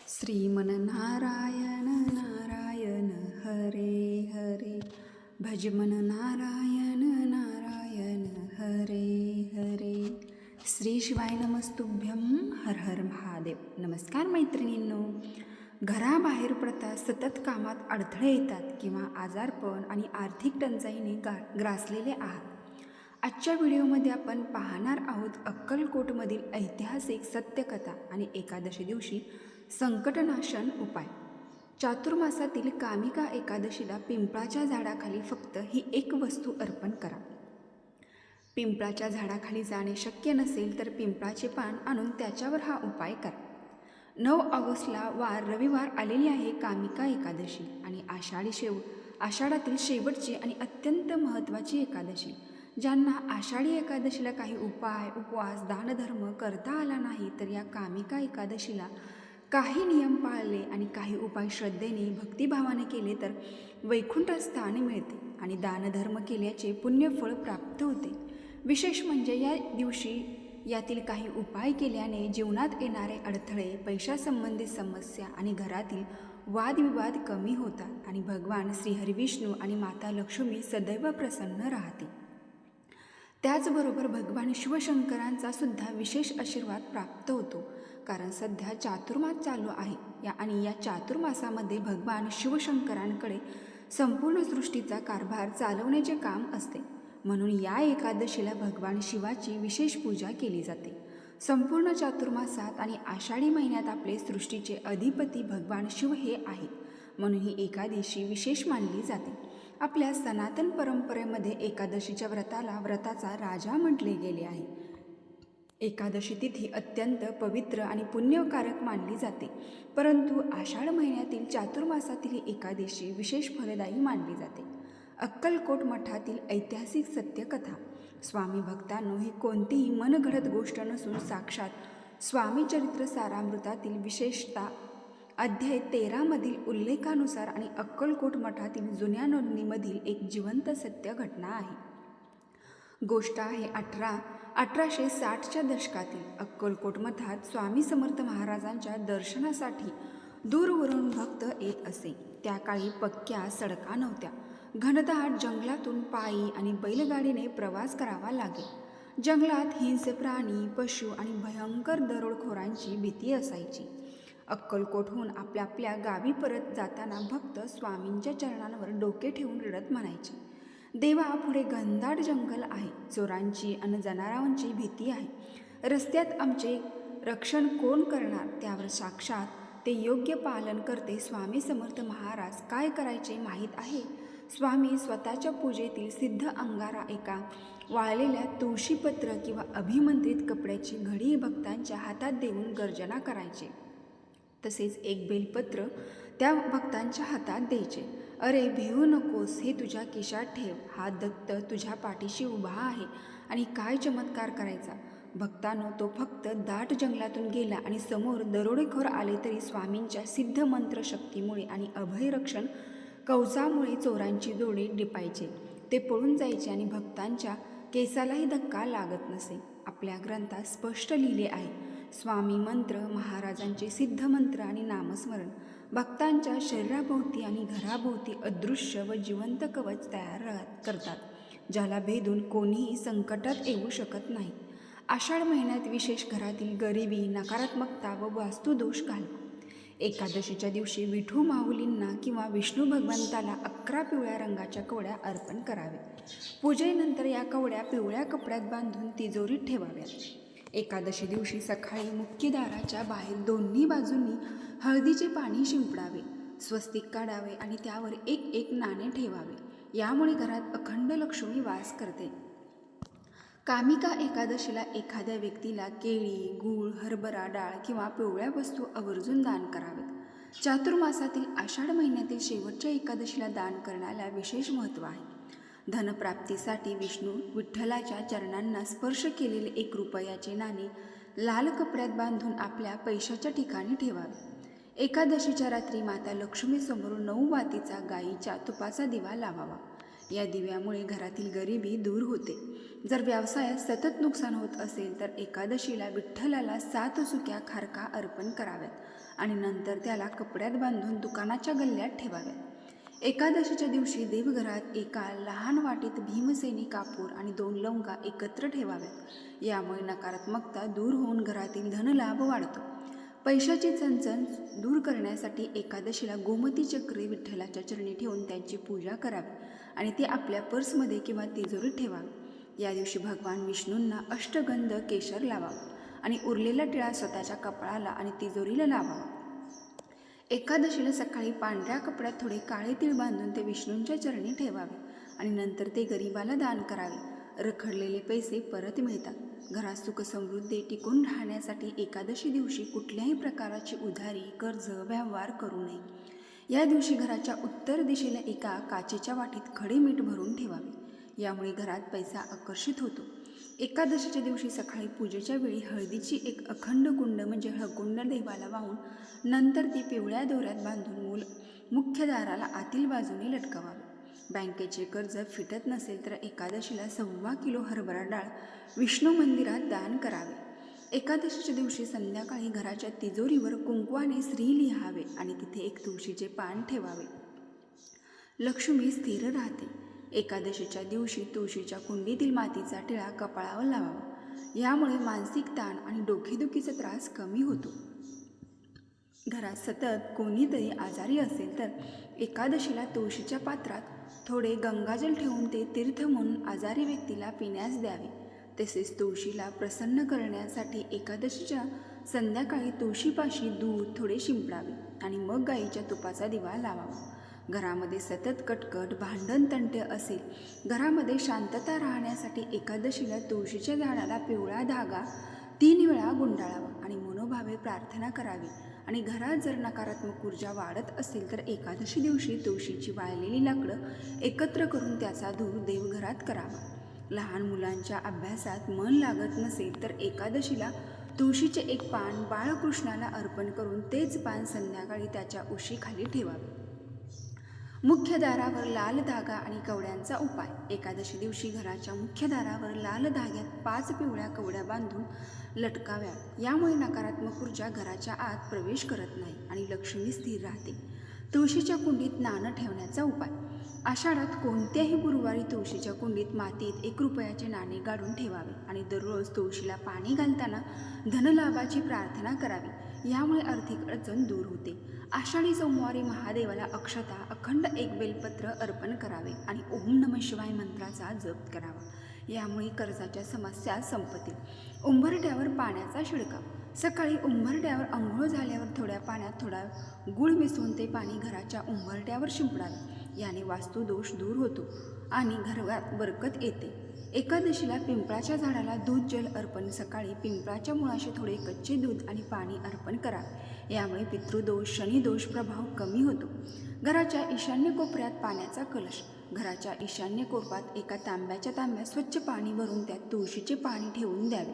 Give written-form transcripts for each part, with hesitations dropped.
श्रीमन्नारायण नारायण हरे हरे भजमन नारायण नारायण हरे हरे. श्री शिवाय नमस्तुभ्यं. हर हर महादेव. नमस्कार मैत्रिणींनो. घराबाहेर पडता सतत कामात अडथळे येतात किंवा आजारपण आणि आर्थिक टंचाईने ग्रासलेले आहात. आजच्या व्हिडिओमध्ये आपण पाहणार आहोत अक्कलकोटमधील ऐतिहासिक सत्यकथा आणि एकादशी दिवशी संकटनाशन उपाय. चातुर्मासातील कामिका एकादशीला पिंपळाच्या झाडाखाली फक्त ही एक वस्तू अर्पण करा. पिंपळाच्या झाडाखाली जाणे शक्य नसेल तर पिंपळाचे पान आणून त्याच्यावर हा उपाय करा. 9 ऑगस्टला रविवार आलेली आहे कामिका एकादशी आणि आषाढातील शेवटची आणि अत्यंत महत्त्वाची एकादशी. ज्यांना आषाढी एकादशीला काही उपाय उपवास दानधर्म करता आला नाही तर या कामिका एकादशीला काही नियम पाळले आणि काही उपाय श्रद्धेने भक्तिभावाने केले तर वैकुंठ स्थान मिळते आणि दानधर्म केल्याचे पुण्यफळ प्राप्त होते. विशेष म्हणजे या दिवशी यातील काही उपाय केल्याने जीवनात येणारे अडथळे, पैशासंबंधित समस्या आणि घरातील वादविवाद कमी होतात आणि भगवान श्रीहरिविष्णू आणि माता लक्ष्मी सदैव प्रसन्न राहते. त्याचबरोबर भगवान शिवशंकरांचा सुद्धा विशेष आशीर्वाद प्राप्त होतो. कारण सध्या चातुर्मास चालू आहे आणि या चातुर्मासामध्ये भगवान शिवशंकरांकडे संपूर्ण सृष्टीचा कारभार चालवण्याचे काम असते. म्हणून या एकादशीला भगवान शिवाची विशेष पूजा केली जाते. संपूर्ण चातुर्मासात आणि आषाढी महिन्यात आपले सृष्टीचे अधिपती भगवान शिव हे आहेत. म्हणून ही एकादशी विशेष मानली जाते. आपल्या सनातन परंपरेमध्ये एकादशीच्या व्रताचा राजा म्हटले गेले आहे. एकादशी तिथी अत्यंत पवित्र आणि पुण्यकारक मानली जाते. परंतु आषाढ महिन्यातील चातुर्मासातील एकादशी विशेष फलदायी मानली जाते. अक्कलकोट मठातील ऐतिहासिक सत्यकथा. स्वामी भक्तांनो, ही कोणतीही मनगढत गोष्ट नसून साक्षात स्वामी चरित्र सारामृतातील विशेषतः अध्याय 13 मधील उल्लेखानुसार आणि अक्कलकोट मठातील जुन्या नोंदणीमधील एक जिवंत सत्य घटना आहे. गोष्ट आहे 1860च्या दशकातील. अक्कलकोट मठात स्वामी समर्थ महाराजांच्या दर्शनासाठी दूरवरून भक्त येत असे. त्या काळी पक्क्या सडका नव्हत्या. घनदाट जंगलातून पायी आणि बैलगाडीने प्रवास करावा लागे. जंगलात हिंस्र प्राणी, पशु आणि भयंकर दरोडखोरांची भीती असायची. अक्कलकोटहून आपल्या गावी परत जाताना भक्त स्वामींच्या चरणांवर डोके ठेवून रडत म्हणायचे, देवा, पुढे घनदाट जंगल आहे, चोरांची आणि जनावरांची भीती आहे. रस्त्यात आमचे रक्षण कोण करणार? त्यावर साक्षात ते योग्य पालन करते स्वामी समर्थ महाराज काय करायचे माहीत आहे. स्वामी स्वतःच्या पूजेतील सिद्ध अंगारा एका वाळलेल्या तुळशीपत्र किंवा अभिमंत्रित कपड्याची घडी भक्तांच्या हातात देऊन गर्जना करायचे. तसेच एक बेलपत्र त्या भक्तांच्या हातात द्यायचे. अरे, भिवू नकोस, हे तुझ्या खिशात ठेव, हा दत्त तुझ्या पाठीशी उभा आहे. आणि काय चमत्कार करायचा भक्तांनो, तो फक्त दाट जंगलातून गेला आणि समोर दरोडेखोर आले तरी स्वामींच्या सिद्ध मंत्र शक्तीमुळे आणि अभयरक्षण कवचामुळे चोरांची जोडी डिपायचे. ते पळून जायचे आणि भक्तांच्या केसालाही धक्का लागत नसे. आपल्या ग्रंथात स्पष्ट लिहिले आहे, स्वामी मंत्र महाराजांचे सिद्ध मंत्र आणि नामस्मरण भक्तांच्या शरीराभोवती आणि घराभोवती अदृश्य व जिवंत कवच तयार करतात, ज्याला भेदून कोणीही संकटात येऊ शकत नाही. आषाढ महिन्यात विशेष घरातील गरिबी, नकारात्मकता व वास्तुदोष घालवा. एकादशीच्या दिवशी विठू माऊलींना किंवा विष्णू भगवंताला 11 पिवळ्या रंगाच्या कवड्या अर्पण करावे. पूजेनंतर या कवड्या पिवळ्या कपड्यात बांधून तिजोरीत ठेवाव्यात. एकादशी दिवशी सकाळी मुख्य दाराच्या बाहेर दोन्ही बाजूंनी हळदीचे पाणी शिंपडावे, स्वस्तिक काढावे आणि त्यावर एक नाणे ठेवावे. यामुळे घरात अखंड लक्ष्मी वास करते. कामिका एकादशीला एखाद्या व्यक्तीला केळी, गूळ, हरभरा डाळ किंवा पिवळ्या वस्तू आवर्जून दान करावेत. चातुर्मासातील आषाढ महिन्यातील शेवटच्या एकादशीला दान करण्याला विशेष महत्त्व आहे. धनप्राप्तीसाठी विठ्ठलाच्या चरणांना स्पर्श केलेले 1 रुपयाचे नाणे लाल कपड्यात बांधून आपल्या पैशाच्या ठिकाणी ठेवावे. एकादशीच्या रात्री माता लक्ष्मीसमोर 9 वातीचा गाईच्या तुपाचा दिवा लावावा. या दिव्यामुळे घरातील गरिबी दूर होते. जर व्यवसायात सतत नुकसान होत असेल तर एकादशीला विठ्ठलाला 7 सुक्या खारका अर्पण कराव्यात. आणि नंतर त्याला कपड्यात बांधून दुकानाच्या गल्ल्यात ठेवाव्यात. एकादशीच्या दिवशी देवघरात एका लहान वाटीत भीमसेनी कापूर आणि 2 लवंगा एकत्र ठेवाव्यात. यामुळे नकारात्मकता दूर होऊन घरातील धनलाभ वाढतो. पैशाची चणचण दूर करण्यासाठी एकादशीला गोमती चक्रे विठ्ठलाच्या चरणी ठेवून त्यांची पूजा करावी आणि ती आपल्या पर्समध्ये किंवा तिजोरीत ठेवावी. या दिवशी भगवान विष्णूंना अष्टगंध केशर लावावा आणि उरलेला टिळा स्वतःच्या कपाळाला आणि तिजोरीला लावावा. एकादशीला सकाळी पांढऱ्या कपड्यात थोडे काळे तीळ बांधून ते विष्णूंच्या चरणी ठेवावे आणि नंतर ते गरिबाला दान करावे. रखडलेले पैसे परत मिळतात. घरात सुखसमृद्धी टिकून राहण्यासाठी एकादशी दिवशी कुठल्याही प्रकारची उधारी, कर्ज, व्यवहार करू नये. या दिवशी घराच्या उत्तर दिशेला एका काचेच्या वाटीत खडे मीठ भरून ठेवावे. यामुळे घरात पैसा आकर्षित होतो. एकादशीच्या दिवशी सकाळी पूजेच्या वेळी हळदीची एक अखंड कुंड म्हणजे हळकुंड देवाला वाहून नंतर ती पिवळ्या दोऱ्यात बांधून मुख्य दाराला आतील बाजूने लटकवावे. बँकेचे कर्ज फिटत नसेल तर एकादशीला 1.25 किलो हरभरा डाळ विष्णू मंदिरात दान करावे. एकादशीच्या दिवशी संध्याकाळी घराच्या तिजोरीवर कुंकवाने श्री लिहावे आणि तिथे एक तुळशीचे पान ठेवावे. लक्ष्मी स्थिर राहते. एकादशीच्या दिवशी तुळशीच्या कुंडीतील मातीचा टिळा कपाळावर लावावा. यामुळे मानसिक ताण आणि डोकेदुखीचा त्रास कमी होतो. घरात सतत कोणीतरी आजारी असेल तर एकादशीला तुळशीच्या पात्रात थोडे गंगाजल ठेवून ते तीर्थ म्हणून आजारी व्यक्तीला पिण्यास द्यावे. तसेच तुळशीला प्रसन्न करण्यासाठी एकादशीच्या संध्याकाळी तुळशीपाशी दूध थोडे शिंपडावे आणि मग गाईच्या तुपाचा दिवा लावावा. घरामध्ये सतत कटकट, भांडण, तंटे असेल, घरामध्ये शांतता राहण्यासाठी एकादशीला तुळशीच्या झाडाला पिवळा धागा 3 वेळा गुंडाळावा आणि मनोभावे प्रार्थना करावी. आणि घरात जर नकारात्मक ऊर्जा वाढत असेल तर एकादशी दिवशी तुळशीची वाळलेली लाकडं एकत्र करून त्याचा धूर देवघरात करावा. लहान मुलांच्या अभ्यासात मन लागत नसेल तर एकादशीला तुळशीचे एक पान बाळकृष्णाला अर्पण करून तेच पान संध्याकाळी त्याच्या उशीखाली ठेवावे. मुख्य दारावर लाल धागा आणि कवड्यांचा उपाय. एकादशी दिवशी घराच्या मुख्य दारावर लाल धाग्यात 5 पिवळ्या कवड्या बांधून लटकाव्या. यामुळे नकारात्मक ऊर्जा घराच्या आत प्रवेश करत नाही आणि लक्ष्मी स्थिर राहते. तुळशीच्या कुंडीत नाणं ठेवण्याचा उपाय. आषाढात कोणत्याही गुरुवारी तुळशीच्या कुंडीत मातीत 1 रुपयाचे नाणे गाडून ठेवावे आणि दररोज तुळशीला पाणी घालताना धनलाभाची प्रार्थना करावी. यामुळे आर्थिक अडचण दूर होते. आषाढी सोमवारी महादेवाला अक्षता, अखंड 1 बेलपत्र अर्पण करावे आणि ओम नमः शिवाय मंत्राचा जप करावा. यामुळे कर्जाच्या समस्या संपतील. उंबरठ्यावर पाण्याचा शिडकाव. सकाळी उंबरठ्यावर अंघोळ झाल्यावर थोड्या पाण्यात थोडा गूळ मिसळून ते पाणी घराच्या उंबरठ्यावर शिंपडावे. याने वास्तुदोष दूर होतो आणि घरात बरकत येते. एकादशीला पिंपळाच्या झाडाला दूध जल अर्पण. सकाळी पिंपळाच्या मुळाशी थोडे कच्चे दूध आणि पाणी अर्पण करावे. यामुळे पितृदोष, शनिदोष प्रभाव कमी होतो. घराच्या ईशान्य कोपऱ्यात पाण्याचा कलश. घराच्या ईशान्य कोपऱ्यात एका तांब्यात स्वच्छ पाणी भरून त्यात तुळशीचे पाणी ठेवून द्यावे.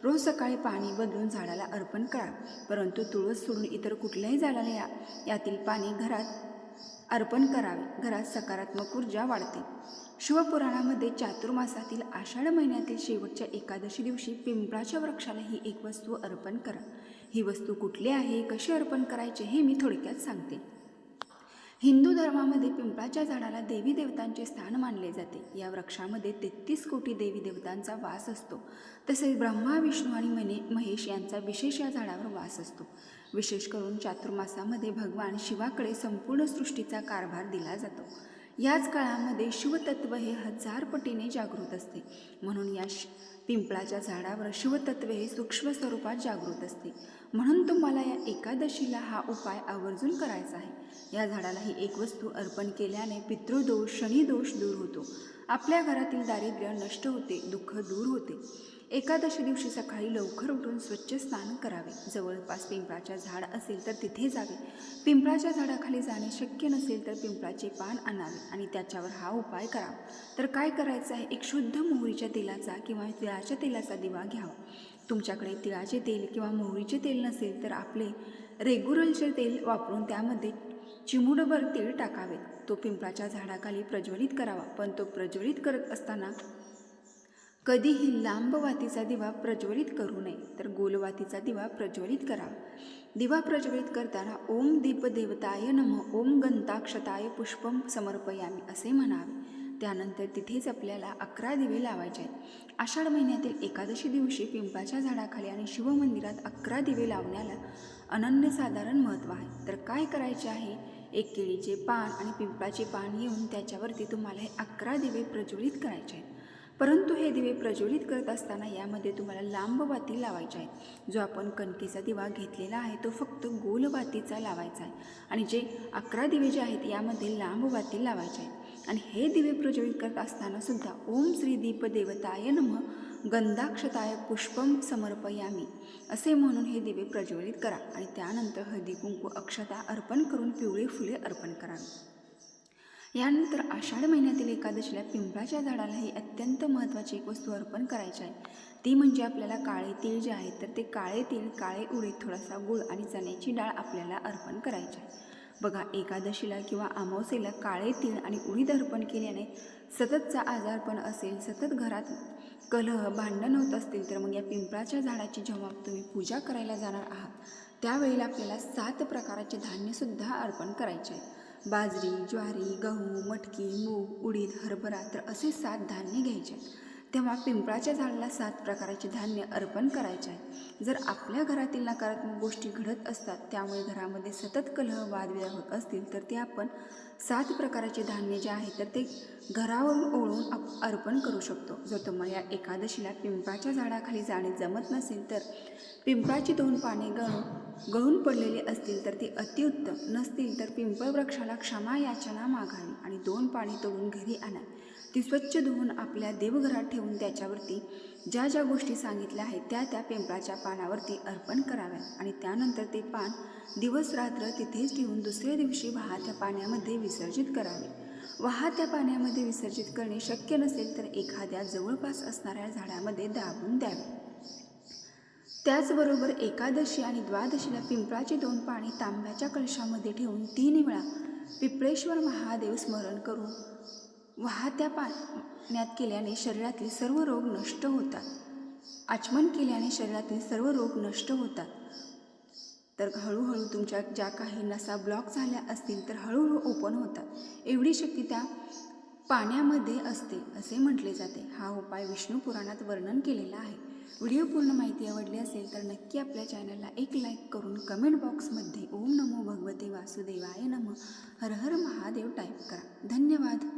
रोज सकाळी पाणी बदलून झाडाला अर्पण करावे, परंतु तुळस सोडून इतर कुठल्याही झाडाला यातील पाणी घरात अर्पण करावे. घरात सकारात्मक ऊर्जा वाढते. शिवपुराणामध्ये चातुर्मासातील आषाढ महिन्यातील शेवटच्या एकादशी दिवशी पिंपळाच्या वृक्षाला ही एक वस्तू अर्पण करा. ही वस्तू कुठली आहे, कशी अर्पण करायचे हे मी थोडक्यात सांगते. हिंदू धर्मामध्ये पिंपळाच्या झाडाला देवी देवतांचे स्थान मानले जाते. या वृक्षामध्ये 33 कोटी देवी देवतांचा वास असतो. तसेच ब्रह्मा, विष्णू आणि महेश यांचा विशेष या झाडावर वास असतो. विशेष करून चातुर्मासामध्ये भगवान शिवाकडे संपूर्ण सृष्टीचा कारभार दिला जातो. याच काळामध्ये शिवतत्व हे 1000 पटीने जागृत असते. म्हणून या पिंपळाच्या झाडावर शिवतत्व हे सूक्ष्म स्वरूपात जागृत असते. म्हणून तुम्हाला या एकादशीला हा उपाय आवर्जून करायचा आहे. या झाडाला ही एक वस्तू अर्पण केल्याने पितृदोष, शनिदोष दूर होतो. आपल्या घरातील दारिद्र्य नष्ट होते, दुःख दूर होते. एकादशी दिवशी सकाळी लवकर उठून स्वच्छ स्नान करावे. जवळपास पिंपळाच्या झाड असेल तर तिथे जावे. पिंपळाच्या झाडाखाली जाणे शक्य नसेल तर पिंपळाचे पान आणावे आणि त्याच्यावर हा उपाय करावा. तर काय करायचं आहे, एक शुद्ध मोहरीच्या तेलाचा किंवा तिळाच्या तेलाचा दिवा घ्यावा. तुमच्याकडे तिळाचे तेल किंवा मोहरीचे तेल नसेल तर आपले रेग्युलरचे तेल वापरून त्यामध्ये चिमूटभर तीळ टाकावेत. तो पिंपळाच्या झाडाखाली प्रज्वलित करावा. पण तो प्रज्वलित करत असताना कधीही लांब वातीचा दिवा प्रज्वलित करू नये, तर गोल वातीचा दिवा प्रज्वलित करावा. दिवा प्रज्वलित करताना ओम दीपदेवताय नमः, ओम गंताक्षताय पुष्पम समर्पयामी असे म्हणावे. त्यानंतर तिथेच आपल्याला 11 दिवे लावायचे आहेत. आषाढ महिन्यातील एकादशी दिवशी पिंपळाच्या झाडाखाली आणि शिवमंदिरात 11 दिवे लावण्याला अनन्यसाधारण महत्त्व आहे. तर काय करायचे आहे, एक केळीचे पान आणि पिंपळाचे पान येऊन त्याच्यावरती तुम्हाला हे 11 दिवे प्रज्वलित करायचे आहेत. परंतु हे दिवे प्रज्वलित करत असताना यामध्ये तुम्हाला लांब वाती लावायच्या आहेत. जो आपण कणकेचा दिवा घेतलेला आहे तो फक्त गोल वातीचा लावायचा आहे आणि जे 11 दिवे जे आहेत यामध्ये लांब वाती लावायचे आहेत. आणि हे दिवे प्रज्वलित करत असताना सुद्धा ओम श्री दीपदेवताय नमः गंधाक्षताय पुष्पम समर्पयामी असे म्हणून हे दिवे प्रज्वलित करा. आणि त्यानंतर हळदी कुंकू अक्षता अर्पण करून पिवळी फुले अर्पण करावी. यानंतर आषाढ महिन्यातील एकादशीला पिंपळाच्या झाडाला ही अत्यंत महत्त्वाची एक वस्तू अर्पण करायची आहे. ती म्हणजे आपल्याला काळे तीळ जे आहेत तर ते काळे तीळ, काळे उडीद, थोडासा गुळ आणि चण्याची डाळ आपल्याला अर्पण करायची आहे. बघा, एकादशीला किंवा अमावस्येला काळे तीळ आणि उडीद अर्पण केल्याने सततचा आजारपण असेल, सतत घरात कलह भांडण होत असतील तर मग या पिंपळाच्या झाडाची जेव्हा तुम्ही पूजा करायला जाणार आहात त्यावेळेला आपल्याला 7 प्रकारचे धान्यसुद्धा अर्पण करायचे आहे. बाजरी, ज्वारी, गहू, मटकी, मूग, उडीद, हरभरा तर असे 7 धान्य घ्यायचे आहेत. तेव्हा पिंपळाच्या झाडाला 7 प्रकारचे धान्य अर्पण करायचे आहे. जर आपल्या घरातील नकारात्मक गोष्टी घडत असतात, त्यामुळे घरामध्ये सतत कलह वादविवाद होत असतील तर ते आपण 7 प्रकारचे धान्य जे आहे तर ते घरावरून ओळून अर्पण करू शकतो. जर तुम्हाला या एकादशीला पिंपळाच्या झाडाखाली जाणे जमत नसेल तर पिंपळाची 2 पाने गळून पडलेले असतील तर ते अतिउत्तम, नसतील तर पिंपळ वृक्षाला क्षमा याचना मागावी आणि 2 पाने तोडून घरी आणा. ती स्वच्छ धुवून आपल्या देवघरात ठेवून त्याच्यावरती ज्या ज्या गोष्टी सांगितल्या आहेत त्या पिंपळाच्या पानावरती अर्पण कराव्यात. आणि त्यानंतर ते पान दिवस रात्र तिथेच ठेवून दुसऱ्या दिवशी वाहत्या पाण्यामध्ये विसर्जित करावे. वाहत्या पाण्यामध्ये विसर्जित करणे शक्य नसेल तर एखाद्या जवळपास असणाऱ्या झाडामध्ये दाबून द्यावे. त्याचबरोबर एकादशी आणि द्वादशीला पिंपळाची 2 पाने तांब्याच्या कलशामध्ये ठेवून 3 वेळा पिंपळेश्वर महादेव स्मरण करून वाहत्या पाण्यात केल्याने शरीरातील सर्व रोग नष्ट होतात. आचमन केल्याने शरीरातील सर्व रोग नष्ट होतात. तर हळूहळू तुमच्या ज्या काही नसा ब्लॉक झाल्या असतील तर हळूहळू ओपन होतात. एवढी शक्ती त्या पाण्यामध्ये असते असे म्हटले जाते. हा उपाय विष्णू पुराणात वर्णन केलेला आहे. व्हिडिओ पूर्ण माहिती आवडली असेल तर नक्की आपल्या चॅनलला एक लाईक करून कमेंट बॉक्समध्ये ओम नमो भगवते वासुदेवाय नमः हर हर महादेव टाईप करा. धन्यवाद.